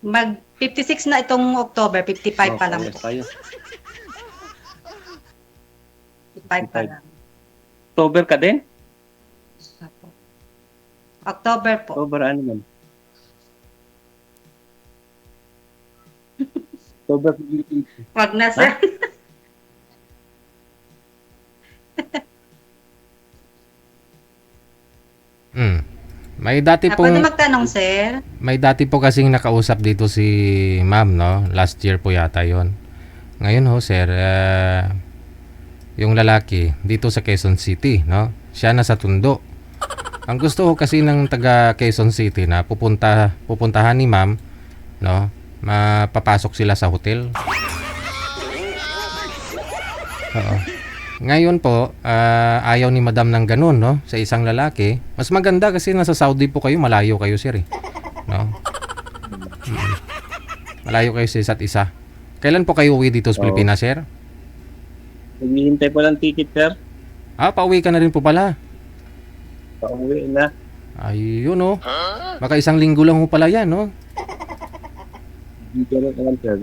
Mag 56 na itong October, 55 pa lang parehas po. tayo. 55 pa 55. lang. October ka din? Apo. October po. October ano man? October 15. Wag na, sir. Hmm. May dati Pwede pong magtanong, sir. may dati po kasing nakausap dito si Ma'am, no? Last year po yata 'yon. Ngayon ho, sir, yung lalaki dito sa Quezon City, no? Siya nasa Tondo. Ang gusto ko kasi ng taga Quezon City na pupuntahan ni Ma'am, no? Mapapasok sila sa hotel. Oo. Ngayon po, ayaw ni Madam ng ganun, no? Sa isang lalaki. Mas maganda kasi nasa Saudi po kayo, malayo kayo, sir, eh. No? Mm. Malayo kayo sa isa't isa. Kailan po kayo uwi dito sa Oo. Pilipinas, sir? Naghihintay pa ng ticket, sir. Pauwi ka na rin po pala. Pauwi na. Ayun, no? Baka isang linggo lang ho pala yan, no? Hindi ka rin alam, sir.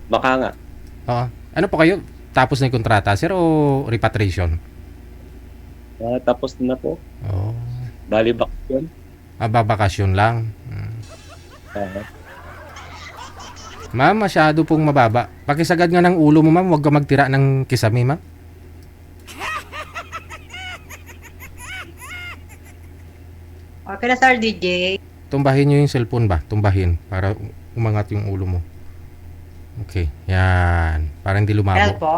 Baka nga. Oo. Ano po kayo? Tapos na yung kontrata, sir, o repatriation? Tapos na po. Oo. Bali back yun. Babakasyon lang. Ah, Ma'am, masyado pong mababa. Pakisagad nga ng ulo mo, ma'am. Huwag ka magtira ng kisame, ma'am. Okay na, sir, DJ. Tumbahin nyo yung cellphone ba? Tumbahin para umangat yung ulo mo. Okay, yan. Para hindi Hello lumabo. po.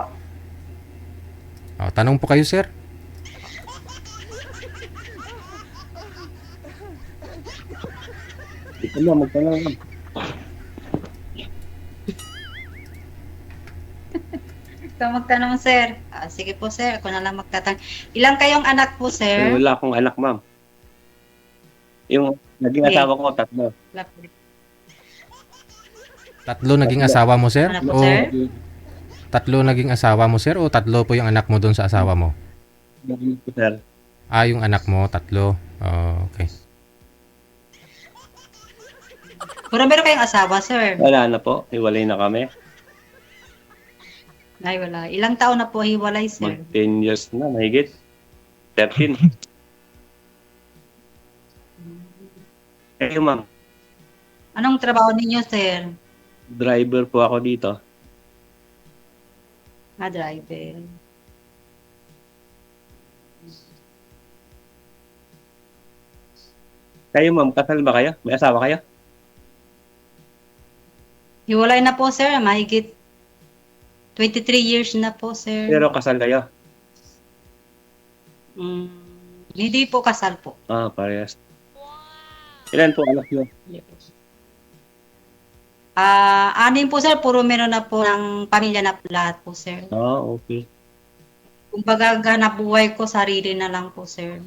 Tanong po kayo, sir. ito na, magtanong lang. Ikaw magtanong, sir. Sige po, sir. Ako na lang magtatanong. Ilang kayong anak po, sir? Wala akong anak, ma'am. Yung naging Okay. asawa ko, 3. Wala po. Tatlo naging asawa mo, sir? Ano po, O sir? tatlo naging asawa mo, sir? O tatlo po yung anak mo doon sa asawa mo? Sir. Yung anak mo, tatlo. Okay. Puro meron kayong asawa, sir? Wala na po. Hiwalay na kami. Ay, wala. Ilang taon na po hiwalay, sir? Mag 10 years na, mahigit. 13. Kayo, ma'am. Anong trabaho ninyo, sir? Driver po ako dito. Driver. Kayo, ma'am, kasal ba kayo? May asawa kayo? Hiwalay na po, sir. Mahigit 23 years na po, sir. Pero kasal kayo? Hindi po kasal po. Parehas. Ilan po anak nyo? Anin po, sir. Puro meron na po ng pamilya na lahat po, sir. Okay. Kumbaga, ganap buhay ko, sarili na lang po, sir.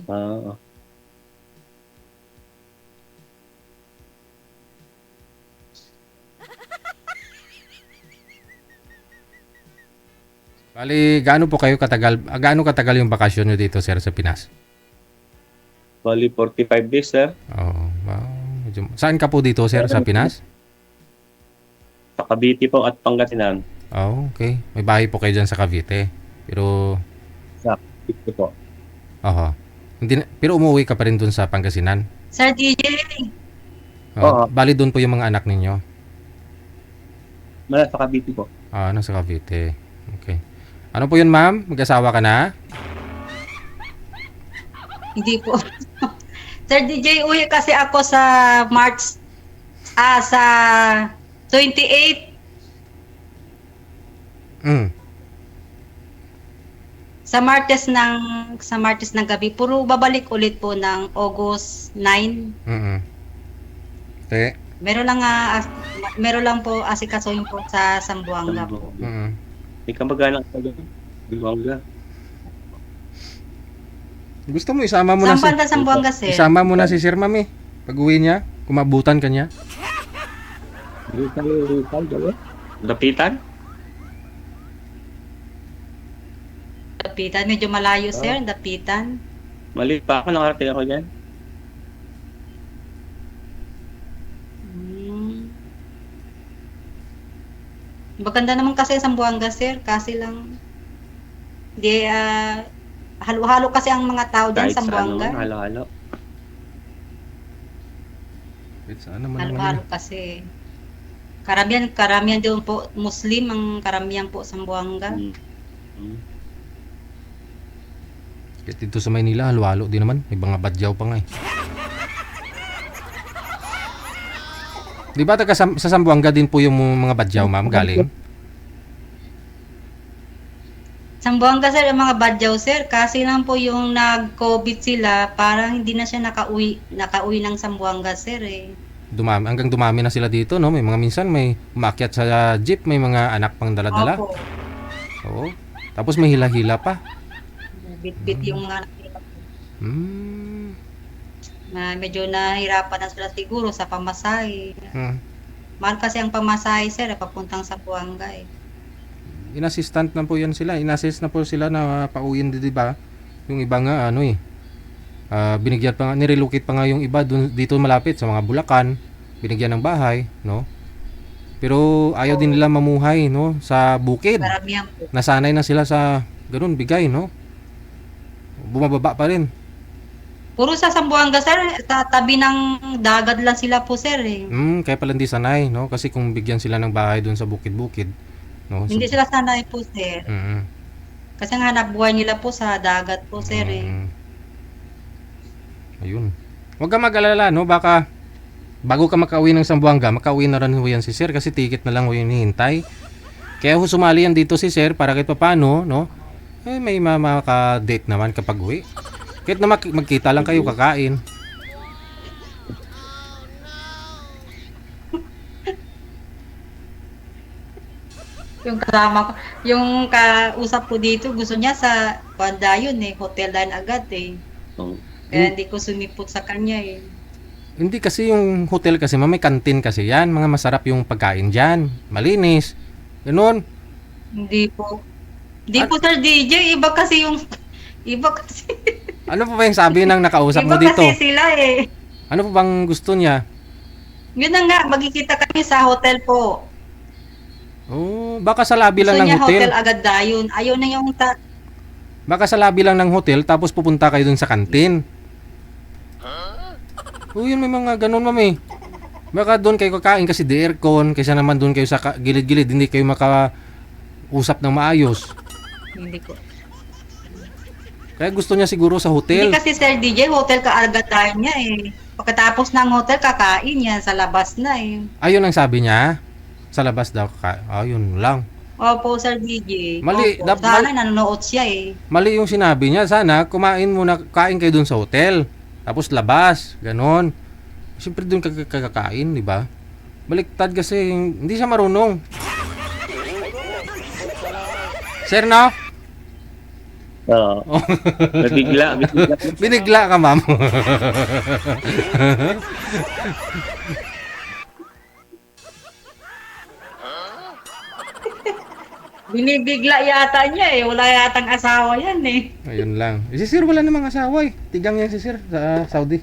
Bali, gaano katagal yung bakasyon nyo dito, sir, sa Pinas? Bali, 45 days, sir. Saan ka po dito, sir, sa Pinas? Sa Cavite po at Pangasinan. Okay. May bahay po kayo dyan sa Cavite. Pero, Ito po. pero umuwi ka pa rin dun sa Pangasinan. Sir DJ, Oo. Bali, dun po yung mga anak ninyo. Sa Cavite po. Nasa Cavite. Okay. Ano po yun, ma'am? Mag-asawa ka na? hindi po. Sir DJ, uwi kasi ako sa March, sa 28. Sa Martes ng gabi. Puro babalik ulit po ng August 9. Okay. Meron lang po asikasuhin po sa Zamboanga po. May kamag-anak ka doon. Zamboanga. Gusto mo isama mo na Saan banda Zamboanga, sir? Isama mo na si Sir Ma'am, pag-uwi niya, kumabutan ka niya. Dapitan? Dapitan. Medyo malayo, sir. Dapitan. Mali pa ako. Nakarating ako dyan. Maganda naman kasi sa Zamboanga, sir. Kasi lang, di, halo-halo kasi ang mga tao dyan Kahit sa saan Zamboanga. naman, halo-halo. Wait, saan naman naman Halo-halo yun? kasi. Karamihan doon po, Muslim ang karamihan po sa Zamboanga. Mm. Mm. Kahit dito sa Maynila, halo-halo din naman. May mga badyaw pa nga eh. Di ba taga sa Zamboanga din po yung mga badyaw, ma'am, galing? Zamboanga, sir, ang mga badyaw, sir. Kasi lang po yung nag-COVID sila, parang hindi na siya nakauwi ng Zamboanga, sir, eh. Hanggang dumami na sila dito, no? May mga minsan may umakyat sa jeep, may mga anak pang dala-dala. Opo. Oo. Tapos may hila-hila pa. Bit-bit yung mga Hmm. na medyo nahirapan na sila siguro sa pamasahe. Hmm. Mahal kasi ang pamasahe, sir, papuntang Zamboanga, eh. Inassistant na po yan sila. Inassist na po sila na pauwiin, di ba? Yung iba nga, ano eh. Binigyan pa nga, nirelocate pa nga yung iba dito malapit sa mga Bulacan. Binigyan ng bahay, no? Pero ayaw din nila mamuhay, no? Sa bukid. Karamihan po. Nasanay na sila sa ganun, bigay, no? Bumababa pa rin. Puro sa Zamboanga, sir, sa tabi ng dagat lang sila po, sir, eh. Kaya pala hindi sanay, no? Kasi kung bigyan sila ng bahay doon sa bukid-bukid, no? Hindi sila sanay po, sir. Mm. Kasi ang hanap buhay nila po sa dagat po, sir, eh. Ayun. Huwag ka mag-alala, no? Baka bago ka makauwi ng Zamboanga, makauwi na rin ho yan si Sir kasi ticket na lang ho yung hinihintay. Kaya ho sumali yan dito si Sir para kahit paano, no? Eh, may makaka-date naman kapag uwi. Kahit na magkita lang kayo kakain. Yung kasama ko, yung kausap ko dito, gusto niya sa banda yun, eh. Hotel din agad, eh. Oh. Kaya hindi ko sumipot sa kanya, eh. Hindi kasi yung hotel kasi may kantin kasi yan. Mga masarap yung pagkain dyan. Malinis. Ganun. Hindi po. Hindi po, sir, DJ. Iba kasi yung... Iba kasi... Ano pa ba yung sabi ng nakausap mo Iba dito? kasi sila, eh. Ano pa bang gusto niya? Yun na nga, magkikita kami sa hotel po. Oh, baka sa lobby lang Gusto ng niya hotel. hotel agad dayon. Ayaw na yung... Baka sa lobby lang ng hotel tapos pupunta kayo dun sa kantin. Oh, yun may mga ganun, mami. Baka doon kayo kakain kasi di aircon, kaysa naman doon kayo sa gilid-gilid, hindi kayo makausap ng maayos. Hindi ko. Kaya gusto niya siguro sa hotel. Hindi kasi, Sir DJ, hotel ka agad dayon niya, eh. Pagkatapos ng hotel, kakain yan sa labas na, eh. Ayun ang sabi niya. Sa labas daw ayun lang. Opo, Sir DJ. Mali, Opo. Sana nanonood siya, eh. Mali yung sinabi niya. Sana kain kayo doon sa hotel. Tapos labas, ganon. Siyempre doon kakain, di ba? Baliktad kasi, hindi siya marunong. Sir, no? Oo. Nabigla. Binigla ka, ma'am. Binibigla yata niya, eh. Wala yatang asawa yan, eh. Ayun lang. Si Sir wala namang asawa eh. Tigang yan si Sir sa Saudi.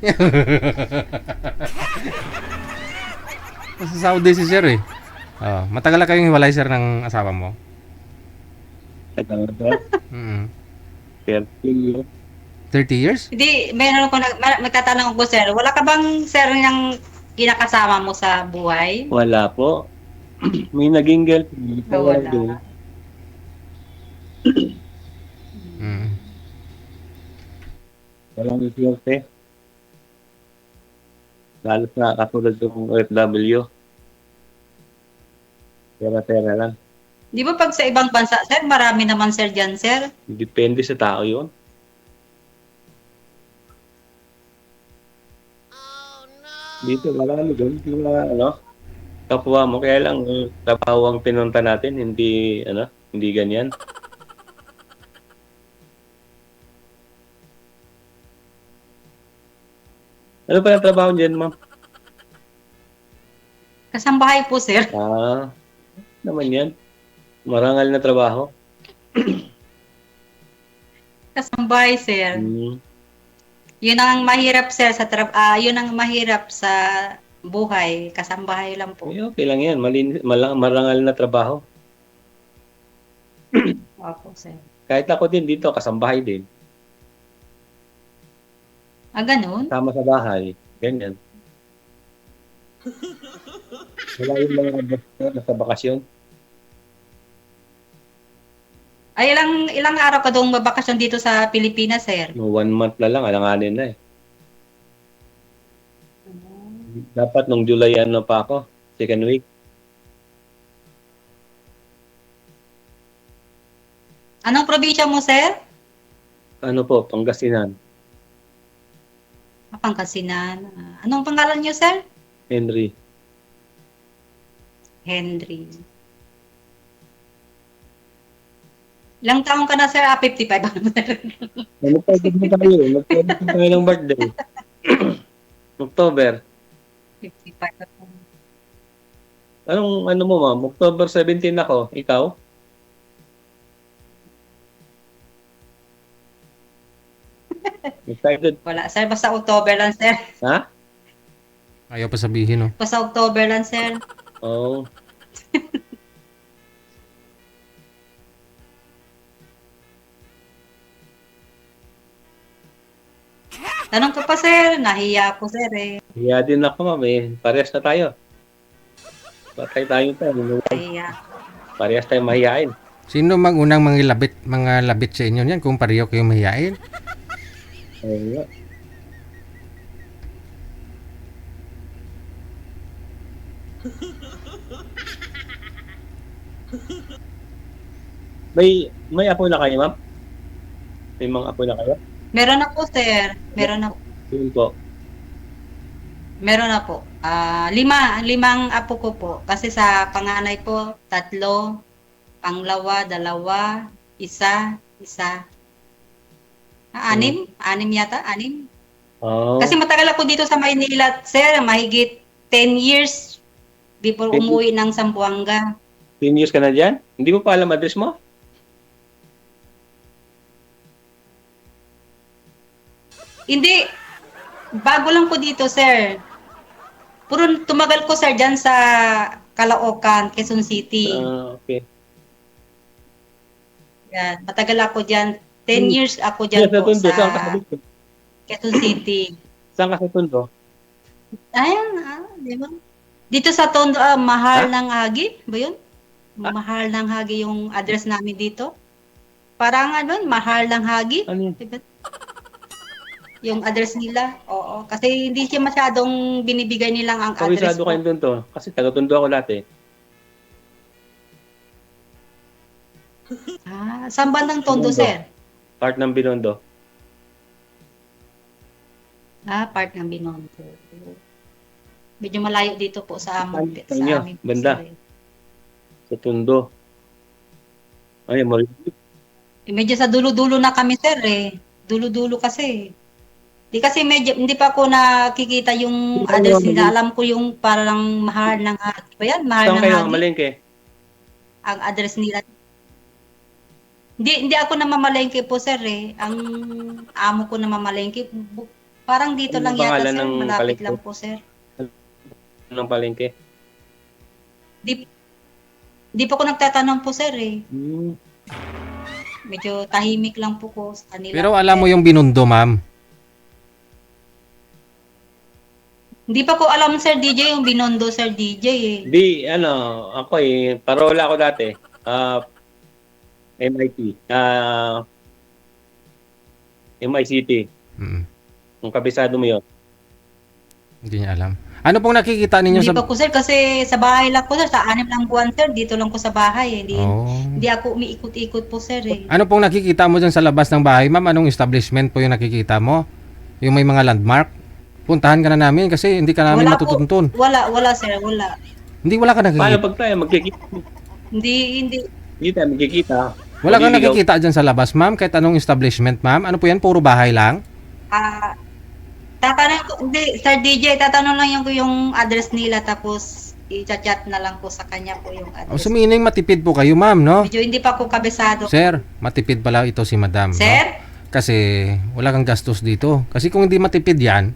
Sa Saudi si Sir eh. Oh, matagal na kayong hiwalay Sir ng asawa mo? Mm. 30. 30 years? Hindi, magtatanong ko, Sir. Wala ka bang, Sir, yung kinakasama mo sa buhay? Wala po. May naging girlfriend. Wala. Mm. Walang swerte. Lalo na katulad ng OFW. Pera-pera lang. Di ba pag sa ibang bansa, Sir, marami naman, Sir, dyan, Sir? Depende sa tao yun. Dito, marami doon. Yung mga, kapwa mo. Kaya lang, trabaho ang pinunta natin, hindi, hindi ganyan. Ano pa yung trabaho niyan, ma'am? Kasambahay po, Sir. Naman yan. Marangal na trabaho. Kasambahay, Sir. Yun ang mahirap, Sir, yun ang mahirap sa buhay. Kasambahay lang po. Okay lang yan. Marangal na trabaho. Opo, sir. Kahit ako din dito, kasambahay din. Ah, ganun? Sama sa bahay. Ganyan. Wala yung mga nasa bakasyon. Ay, ilang araw ka doong mabakasyon dito sa Pilipinas, sir? No, 1 month na lang, alanganin na eh. Dapat nung July ano pa ako, second week. Anong probinsya mo, sir? Ano po, Pangasinan. Pangasinan. Anong pangalan niyo, sir? Henry. Henry. Ilang taong ka na, sir? 55 ako, sir. Nag-private na tayo. Nag-private na tayo ng birthday. October. 55 ako. Anong ano mo, ma'am? October 17 ako. Ikaw? Excited? Wala, sir. Basta October lang, sir. Ha? Ayaw pa sabihin, no? Basta October lang, sir. Oo. Tanong ko pa, sir. Nahiya ako, sir, eh. Hiya din ako, ma'am eh. Parehas na tayo. Patay tayo tayo. Nahiya. Parehas tayo mahihain. Sino mang unang mga labit sa inyo niyan kung pareho kayo mahihain? Oo nga. May apo na kayo, ma'am? May mga apo na kayo? Meron na po, sir. Meron na po. Yun po. Meron na po. Limang apo ko po. Kasi sa panganay po, 3. Panglawa, 2. Isa. 6. 6 yata, 6. Oh. Kasi matagal ako dito sa Maynila, sir. Mahigit 10 years before 10 umuwi ng Zamboanga. 10 years ka na dyan? Hindi mo pa alam address mo? Hindi. Bago lang po dito, sir. Puro tumagal ko, sir, dyan sa Caloocan, Quezon City. Okay. Yan. Matagal ako dyan. 10 years ako dyan Sa po Tondo, saan ka sa sa dito? Quezon City. Saan ka sa Tondo? Ayan, di ba? Dito sa Tondo, Mahal ng Hagi, ba yun? Mahal ng Hagi yung address namin dito. Parang ano, Mahal ng Hagi. Ano yun? Diba? Yung address nila. Oo. Kasi hindi siya masyadong binibigay nilang ang address Kawisado ko. kayong Tondo. Kasi taga-Tondo ako lahat eh. Saan bandang Tondo, Binondo. sir? Part ng Binondo. Part ng Binondo. Medyo malayo dito po sa amin. Saan nyo? Banda? Sa Tondo. Ay, Medyo sa dulo-dulo na kami, sir, eh. Dulo-dulo kasi. Hindi pa ako nakikita yung address nila. Alam ko yung parang Mahal ng Hagi. Ba yan? Mahal saan ng kayo? Hagi. Malengke? Ang address nila. Hindi ako namamalengke po, sir, eh. Ang amo ko namamalengke. Parang dito Anong lang yata, pangalan sir. ng Malapit palengke? lang po, sir. Anong palengke? Di pa ako nagtatanong po, sir, eh. Hmm. Medyo tahimik lang po ko sa kanila. Pero alam mo yung Binondo, ma'am. Hindi pa ko alam, Sir DJ, yung Binondo, Sir DJ, eh. Di, ako eh, parola ako dati. MIT. MICT. Mm, Kung kabisado mo yun. hindi niya alam. Ano pong nakikita ninyo Hindi sa... pa ko, Sir, kasi sa bahay lang po, Sir. Sa 6 lang buwan, Sir. Dito lang ko sa bahay, eh. Oh. Hindi ako umiikot-ikot po, Sir, eh. Ano pong nakikita mo dyan sa labas ng bahay, ma'am? Anong establishment po yung nakikita mo? Yung may mga landmark? Puntahan ka na namin kasi hindi ka namin Wala po. matutuntun. Wala, Sir. Wala. Hindi, wala ka Paano nakikita. pag tayo magkikita? Hindi. Hindi tayo magkikita. Wala kang Maliligaw. nakikita dyan sa labas, ma'am? Kahit anong establishment, ma'am? Ano po yan? Puro bahay lang? Tatanong ko, hindi, Sir DJ, tatanong lang yung address nila, tapos i-chat na lang po sa kanya po yung O, address. sumining matipid po kayo, ma'am, no? Medyo hindi pa ako kabisado. Sir, matipid pala ito si madam. No? Sir? Kasi wala kang gastos dito. Kasi kung hindi matipid yan,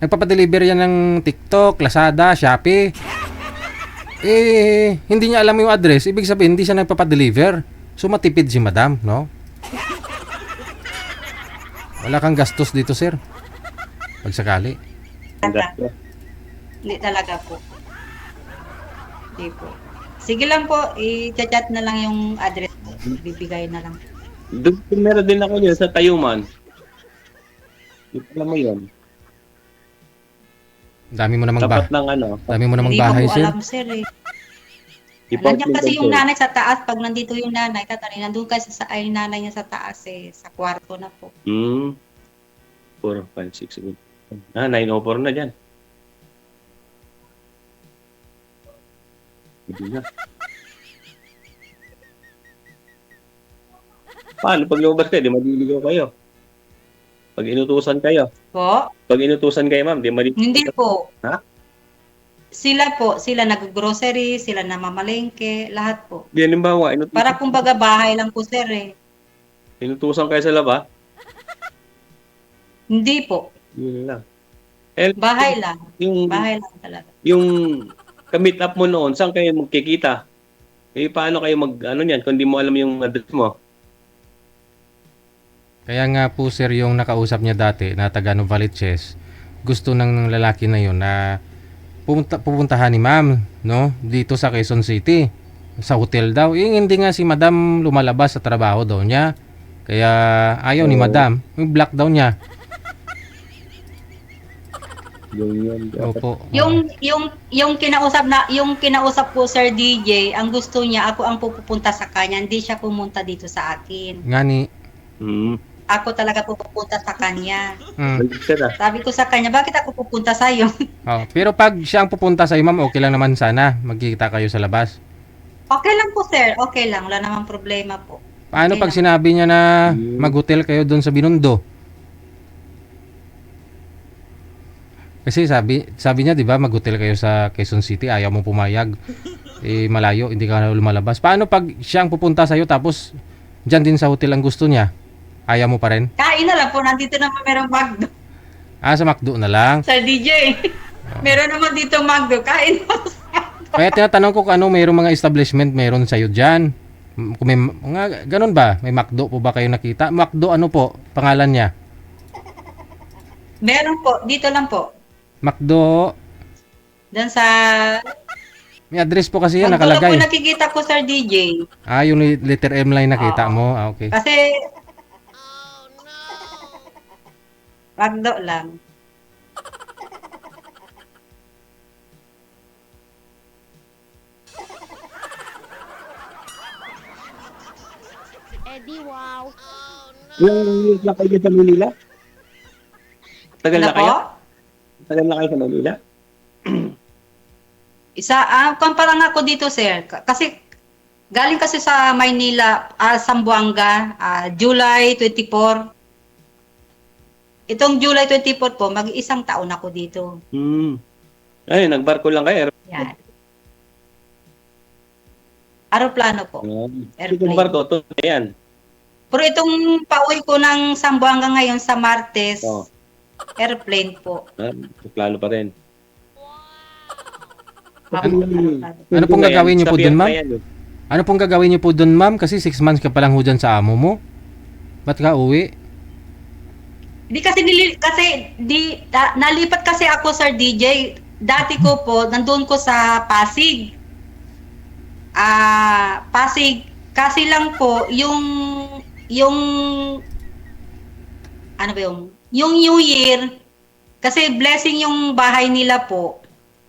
nagpapadeliver yan ng TikTok, Lazada, Shopee. Hindi niya alam yung address. Ibig sabihin, hindi siya nagpapadeliver. So matipid si madam, no? Wala kang gastos dito, sir. Pag sakali. Hindi talaga po. Hindi po. Sige lang po, i-chat na lang yung address po. Bibigay na lang. Doon meron din ako yun sa Tayuman. Alam mo yun. Dami mo namang Tapat ng ano. Dami mo namang Hindi bahay, ko po sir. alam, sir eh. Nandiyan kasi yung nanay sa taas. Pag nandito yung nanay, tatari, nandun kasi sa ay nanay niya sa taas eh. Sa kwarto na po. 4, 5, 6, 7. 904 na dyan. Hindi na. Paano pag lumabas kayo, di maliligaw kayo? Pag inutusan kayo. Po? Pag inutusan kayo, ma'am, di maliligaw. Hindi po. Ha? Sila nag-grocery, sila namamalengke, lahat po. Di, halimbawa, Para kumbaga bahay lang po, sir eh. inutusan kayo sa laba, Hindi po. yun lang. Eh, Bahay lang. yung, Bahay lang talaga. yung ka-meet up mo noon, saan kayo magkikita? Eh, paano kayo ano niyan, kung di mo alam yung address mo? Kaya nga po, sir, yung nakausap niya dati na taga Novaliches, gusto ng lalaki na yun na pupuntahan ni ma'am, no? Dito sa Quezon City. Sa hotel daw. Hindi nga si madam lumalabas sa trabaho daw niya. Kaya ayaw ni madam. Yung block daw niya. Yun. Opo. Yung kinausap ko Sir DJ, ang gusto niya ako ang pupunta sa kanya, hindi siya pumunta dito sa akin. Ngani. Ako talaga pupunta sa kanya. Balik ka na. Sabi ko sa kanya, bakit ako pupunta sa iyo? Oh, pero pag siya ang pupunta sa iyo, ma'am, okay lang naman sana. Magkikita kayo sa labas. Okay lang po, sir. Okay lang, wala namang problema po. Paano Okay pag lang. sinabi niya na mag-hotel kayo doon sa Binondo? Kasi sabi niya, 'di ba, mag-hotel kayo sa Quezon City, ayaw mo pumayag. Eh malayo, hindi ka na lumalabas. Paano pag siya ang pupunta sa iyo tapos diyan din sa hotel ang gusto niya? Ayaw mo pa rin? Kain na lang po, nandito naman merong McDo. Sa McDo na lang. Sir DJ, meron naman dito McDo. Kain po. Kaya tinatanong ko kung ano mayroong mga establishment meron sa iyo diyan. Kung may mga ganun ba? May McDo po ba kayo nakita? McDo ano po? Pangalan niya? Meron po, dito lang po. McDo. Doon sa... May address po kasi yan McDo lang po nakalagay. nakikita ko, Sir DJ. Yung letter M line nakita Oo. mo. Okay. Kasi... McDo lang. Eddie, wow. Yung lakay niyo sa Manila? Tagal Ano na kayo? po? Tagal na kayo sa Manila? Kumpara nga ako dito, sir. Kasi galing kasi sa Maynila, Zamboanga, July 24. Itong July 24 po, mag-isang taon ako dito. Ay, nagbarko lang kayo. Yan. Aeroplano po. Itong barko, ito na yan. Pero itong pauwi ko ng Zamboanga ngayon sa Martes, Oh. airplane po. Plano pa rin. Ano pong gagawin niyo po dun, ma'am? Ano pong gagawin niyo po doon, ma'am? Kasi 6 months ka pa lang ho dyan sa amo mo. Ba't ka uwi? Nalipat kasi ako, Sir DJ. Dati ko po, nandun ko sa Pasig. Pasig. Kasi lang po, yung ano ba yung New Year, kasi blessing yung bahay nila po.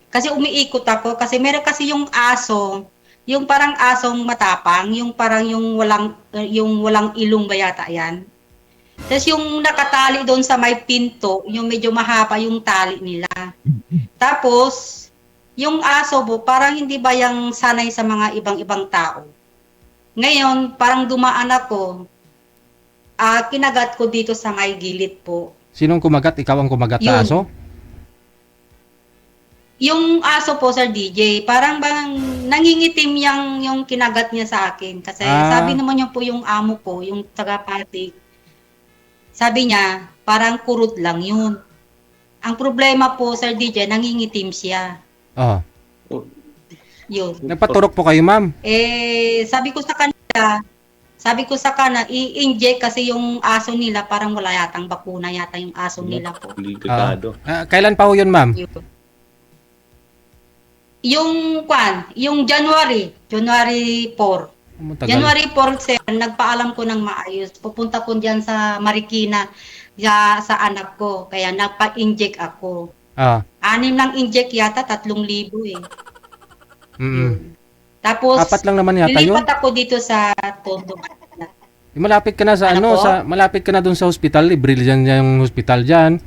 Kasi umiikot ako, kasi meron kasi yung aso, yung parang asong matapang, yung parang yung walang ilong ba yata yan. Tapos yung nakatali doon sa may pinto, yung medyo mahaba yung tali nila. Tapos, yung aso po, parang hindi ba yung sanay sa mga ibang-ibang tao. Ngayon, parang dumaan ako, kinagat ko dito sa may gilid po. Sinong kumagat? Ikaw ang kumagat Yun. sa aso? Yung aso po, Sir DJ, parang bang nangingitim yung kinagat niya sa akin. Kasi sabi naman niya po yung amo ko, yung taga-Pasig, sabi niya, parang kurot lang yun. Ang problema po, Sir DJ, nangingitim siya. Oh. Yun. Nagpaturok po kayo, ma'am. Sabi ko sa kanila, Sabi ko sa kana, i-inject kasi yung aso nila, parang wala yatang bakuna yata yung aso nila po. Delikado. Kailan pa ho yun, ma'am? Yung January 4. Matagal. January 4, sir, nagpaalam ko ng maayos. Pupunta ko diyan sa Marikina sa anak ko. Kaya nagpa-inject ako. Ah, 6 lang inject yata, 3,000 eh. mm. Tapos, 4 lang naman yata yun. lilipat ako dito sa Tondo. Malapit ka na sa Ano po? malapit ka na dun sa hospital, libre dyan yung hospital dyan.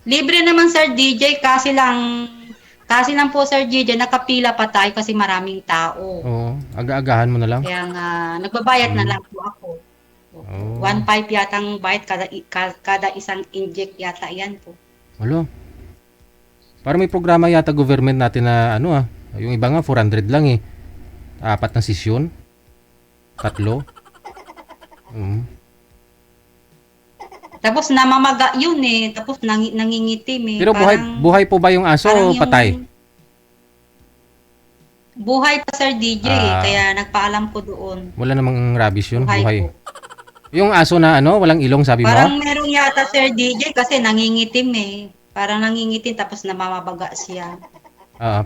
Libre naman, Sir DJ, kasi lang po, Sir DJ, nakapila pa tayo kasi maraming tao. Oo, aga-agahan mo na lang. Kaya nga, nagbabayad na lang po ako. Oh. 1.5 yatang bayad kada isang inject yata yan po. Walo. Parang may programa yata government natin na yung iba nga 400 lang eh. 4 na sesyon. 3. Tapos namamaga yun eh. Tapos nangingitim eh. Pero buhay po ba yung aso parang o patay? Buhay pa, Sir DJ. Ah. Kaya nagpaalam ko doon. Wala namang rabies yun, Buhay buhay. po. Yung aso na walang ilong sabi mo? Parang meron yata, Sir DJ, kasi nangingitim eh. Parang nangingitim tapos namamabaga siya.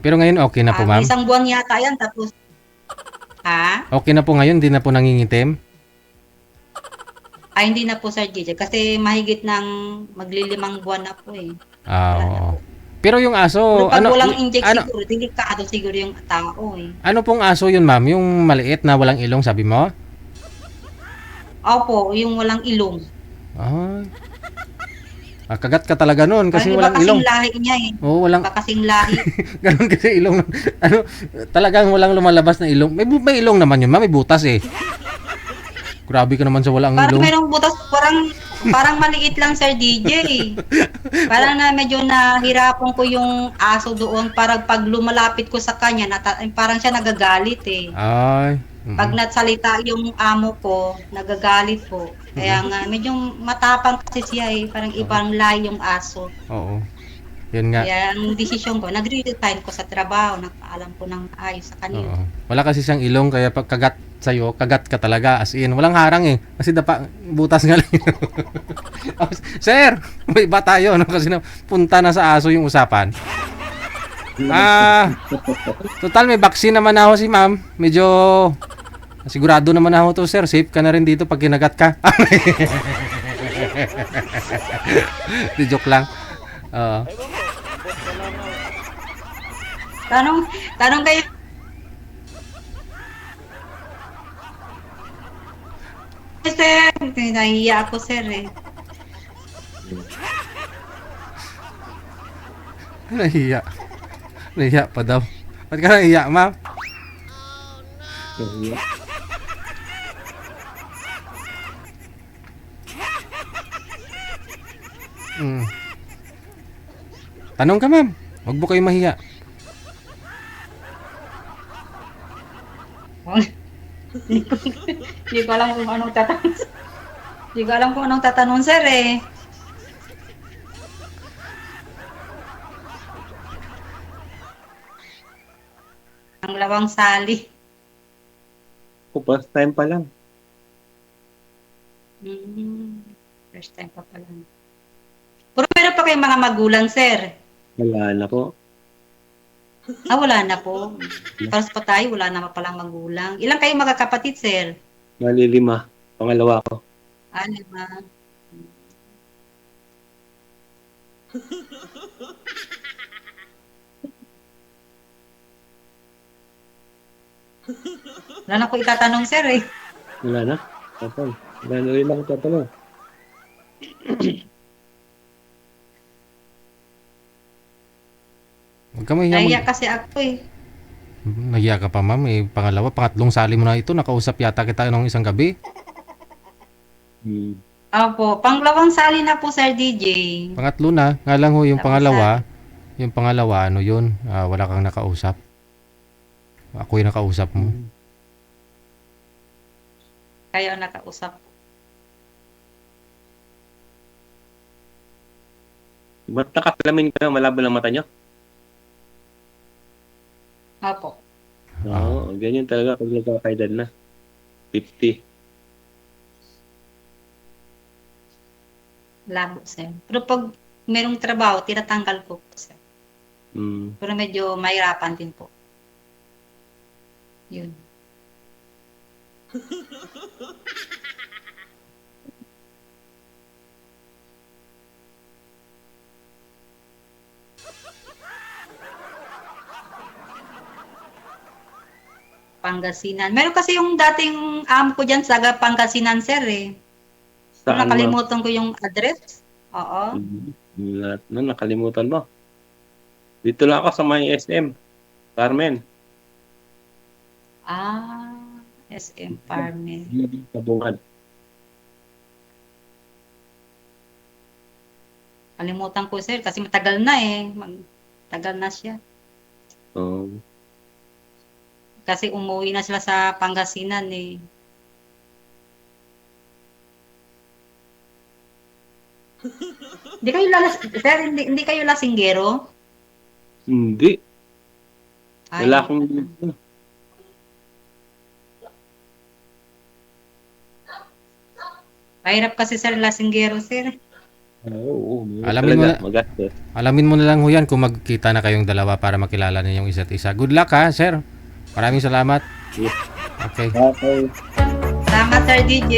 Pero ngayon okay na po, ma'am. Isang buwan yata yan tapos... Ha? Okay na po ngayon, hindi na po nangingitim? Ay, hindi na po, Sir DJ. Kasi mahigit ng maglilimang buwan na po eh. Wala na Oo. po. Pero yung aso, Pero pag walang inject ano, siguro, delikado siguro yung tao eh. ano pong aso yun, ma'am? Yung maliit na walang ilong sabi mo? Opo, yung walang ilong. Ay. Kagat ka talaga nun kasi Parang walang iba ilong. kasing lahi niya eh. Oo, walang Iba kasing lahi. ganun kasi ilong. Talagang walang lumalabas na ilong. May ilong naman yun, ma'am. May butas eh. Grabe ka naman sa walang Parang ilong. merong butas, parang maliit lang, Sir DJ. Parang na medyo nahirapan ko yung aso doon. Parang pag lumalapit ko sa kanya, parang siya nagagalit eh. Ay. Pag nagsalita yung amo ko, nagagalit po. Kaya nga, medyo matapang kasi siya eh. Parang ibang lahi yung aso. Oo. Yun nga. Kaya ang desisyon ko, nag-resign ko sa trabaho. Nagpaalam ko ng ayos sa kanila. Oo. Wala kasi siyang ilong kaya pag kagat sa'yo, kagat ka talaga. As in, walang harang eh. Kasi butas nga lang. Sir, may iba tayo. No? Kasi punta na sa aso yung usapan. Total may vaccine naman ako si ma'am. Medyo sigurado naman ako to, sir. Safe ka na rin dito pag kinagat ka. Di joke lang. Tanong kayo. Sir, nahiya ako, sir eh. Nahiya. Nahiya pa daw. Ba't ka nahiya, ma'am? Tanong ka, ma'am. Huwag mo kayo mahiya. Hindi ko alam kung anong tatanong. Hindi ko alam kung anong tatanong, sir eh. Ang lawang sali. First time pa lang. First time pa pala. Pero meron pa kayong mga magulang, sir? Wala na po. Wala na po. Para sa patay, wala na palang magulang. Ilan kayong magkakapatid, sir? Mali 5. Pangalawa ko. 5. Wala na ko itatanong, sir eh. Wala na. Tapos. Wala na rin ako tatanong. Huwag ka mahiya. Nahiya kasi ako eh. Nahiya ka pa, ma'am. Pangatlong sali mo na ito. Nakausap yata kita nung isang gabi. Opo, panglawang sali na po, Sir DJ. Pangatlo na. Nga lang ho, yung Tapos pangalawa, ano yun? Wala kang nakausap. Ako yung nakausap mo. Kayo nakausap. Ba't nakapalamin ka na? Malabo ng mata nyo? Opo. Oo, ganyan talaga pag nagkakaedad na. 50. Labo, sir. Pero pag merong trabaho, tinatanggal ko po, sir. Mm. Pero medyo mahirapan din po. Yun. Pangasinan. Meron kasi yung dating ko dyan sa Pangasinan, sir, eh. Pero Saan, ma'am? nakalimutan ko yung address. Oo. Lahat na nakalimutan mo. Dito lang ako sa may SM. Carmen. SM Farming. Tabungan. Kalimutan ko, sir, kasi matagal na eh. Tagal na siya. Oo. Kasi umuwi na sila sa Pangasinan eh. Hindi kayo sir, hindi kayo lasinggero? Hindi. Ay, Wala akong dito. mahirap kasi sir, lasinggero, sir. Oo. Alamin mo Talaga, na- magastos. Alamin mo na lang ho yan kung magkita na kayong dalawa para makilala ninyong isa't isa. Good luck ha, sir. Maraming salamat. Okay. Okay. Salamat, sir DJ.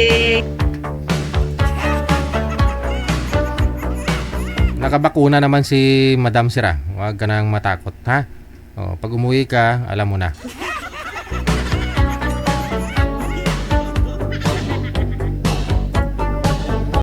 Nakabakuna naman si Madam Sira. Huwag ka nang matakot, ha? O, pag umuwi ka, alam mo na.